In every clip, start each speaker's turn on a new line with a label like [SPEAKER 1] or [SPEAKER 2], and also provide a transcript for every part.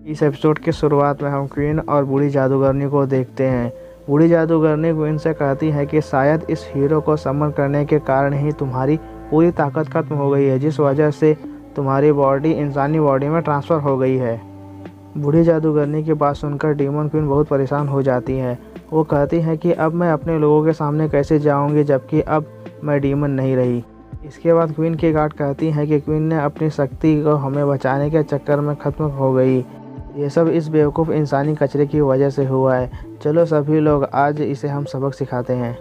[SPEAKER 1] इस एपिसोड की शुरुआत में हम क्वीन और बूढ़ी जादूगरनी को देखते हैं। बूढ़ी जादूगरनी क्वीन से कहती है कि शायद इस हीरो को समन करने के कारण ही तुम्हारी पूरी ताकत खत्म हो गई है, जिस वजह से तुम्हारी बॉडी इंसानी बॉडी में ट्रांसफ़र हो गई है। बूढ़ी जादूगरनी की बात सुनकर डीमन क्वीन बहुत परेशान हो जाती है। वो कहती है कि अब मैं अपने लोगों के सामने कैसे जाऊंगी, जबकि अब मैं डीमन नहीं रही। इसके बाद क्वीन की गार्ड कहती है कि क्वीन ने अपनी शक्ति को हमें बचाने के चक्कर में ख़त्म हो गई। ये सब इस बेवकूफ़ इंसानी कचरे की वजह से हुआ है। चलो सभी लोग आज इसे हम सबक सिखाते हैं।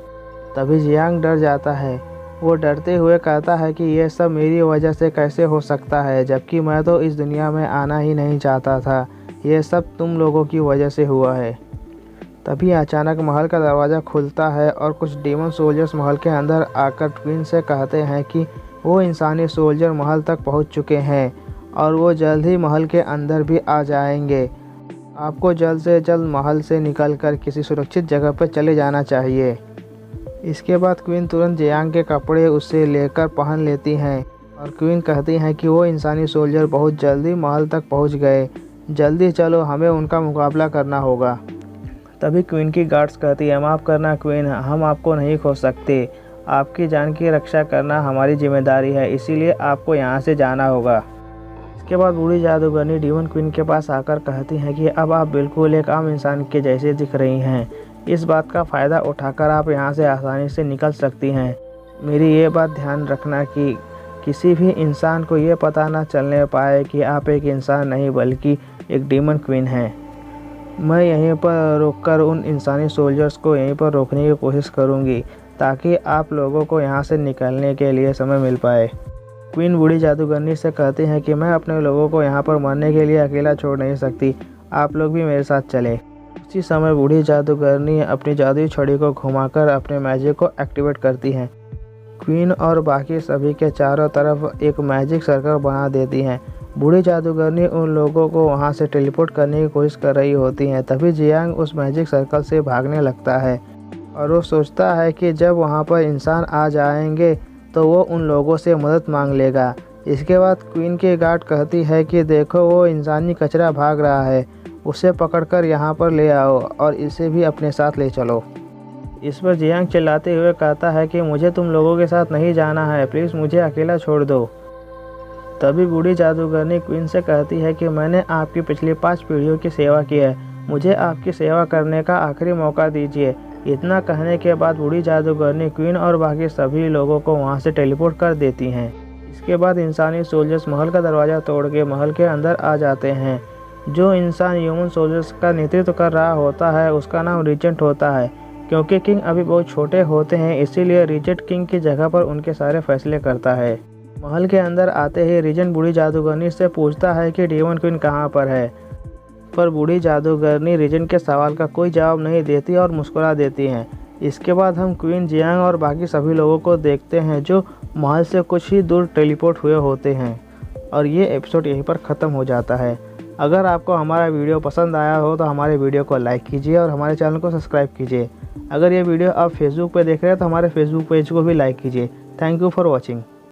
[SPEAKER 1] तभी जियांग डर जाता है। वो डरते हुए कहता है कि यह सब मेरी वजह से कैसे हो सकता है, जबकि मैं तो इस दुनिया में आना ही नहीं चाहता था। यह सब तुम लोगों की वजह से हुआ है। तभी अचानक महल का दरवाज़ा खुलता है और कुछ डीमन सोल्जर्स महल के अंदर आकर क्वीन से कहते हैं कि वो इंसानी सोल्जर महल तक पहुंच चुके हैं और वो जल्द ही महल के अंदर भी आ जाएंगे। आपको जल्द से जल्द महल से निकलकर किसी सुरक्षित जगह पर चले जाना चाहिए। इसके बाद क्वीन तुरंत जियांग के कपड़े उससे लेकर पहन लेती हैं और क्वीन कहती हैं कि वो इंसानी सोल्जर बहुत जल्दी महल तक पहुंच गए। जल्दी चलो, हमें उनका मुकाबला करना होगा। तभी क्वीन की गार्ड्स कहती है, माफ़ करना क्वीन, हम आपको नहीं खो सकते। आपकी जान की रक्षा करना हमारी जिम्मेदारी है, इसीलिए आपको यहाँ से जाना होगा। इसके बाद बूढ़ी जादूगरनी डीमन क्वीन के पास आकर कहती है कि अब आप बिल्कुल एक आम इंसान के जैसे दिख रही हैं। इस बात का फ़ायदा उठाकर आप यहाँ से आसानी से निकल सकती हैं। मेरी ये बात ध्यान रखना कि किसी भी इंसान को ये पता ना चलने पाए कि आप एक इंसान नहीं बल्कि एक डीमन क्वीन हैं। मैं यहीं पर रुककर उन इंसानी सोल्जर्स को यहीं पर रोकने की कोशिश करूंगी ताकि आप लोगों को यहाँ से निकलने के लिए समय मिल पाए। क्वीन बूढ़ी जादूगरनी से कहती है कि मैं अपने लोगों को यहाँ पर मरने के लिए अकेला छोड़ नहीं सकती, आप लोग भी मेरे साथ चले। उसी समय बूढ़ी जादूगरनी अपनी जादुई छड़ी को घुमाकर अपने मैजिक को एक्टिवेट करती हैं। क्वीन और बाकी सभी के चारों तरफ एक मैजिक सर्कल बना देती हैं। बूढ़ी जादूगरनी उन लोगों को वहां से टेलीपोर्ट करने की कोशिश कर रही होती हैं। तभी जियांग उस मैजिक सर्कल से भागने लगता है और वो सोचता है कि जब वहां पर इंसान आ जाएंगे तो वो उन लोगों से मदद मांग लेगा। इसके बाद क्वीन की गार्ड कहती है कि देखो, वो इंसानी कचरा भाग रहा है, उसे पकड़कर यहाँ पर ले आओ और इसे भी अपने साथ ले चलो। इस पर जियांग चिल्लाते हुए कहता है कि मुझे तुम लोगों के साथ नहीं जाना है, प्लीज़ मुझे अकेला छोड़ दो। तभी बूढ़ी जादूगरनी क्वीन से कहती है कि मैंने आपकी पिछली 5 पीढ़ियों की सेवा की है, मुझे आपकी सेवा करने का आखिरी मौका दीजिए। इतना कहने के बाद बूढ़ी जादूगरनी क्वीन और बाकी सभी लोगों को वहां से टेलीपोर्ट कर देती हैं। इसके बाद इंसानी सोल्जर्स महल का दरवाज़ा तोड़ के महल के अंदर आ जाते हैं। जो इंसान ह्यूमन सोल्जर्स का नेतृत्व कर रहा होता है उसका नाम रीजेंट होता है। क्योंकि किंग अभी बहुत छोटे होते हैं, इसीलिए रीजेंट किंग की जगह पर उनके सारे फैसले करता है। महल के अंदर आते ही रीजेंट बूढ़ी जादूगरनी से पूछता है कि डीमन क्वीन कहाँ पर है, पर बूढ़ी जादूगरनी रीजेंट के सवाल का कोई जवाब नहीं देती और मुस्कुरा देती हैं। इसके बाद हम क्वीन जियांग और बाकी सभी लोगों को देखते हैं जो महल से कुछ ही दूर टेलीपोर्ट हुए होते हैं और ये एपिसोड यहीं पर ख़त्म हो जाता है। अगर आपको हमारा वीडियो पसंद आया हो तो हमारे वीडियो को लाइक कीजिए और हमारे चैनल को सब्सक्राइब कीजिए। अगर ये वीडियो आप फेसबुक पर देख रहे हैं तो हमारे फेसबुक पेज को भी लाइक कीजिए। Thank you for watching.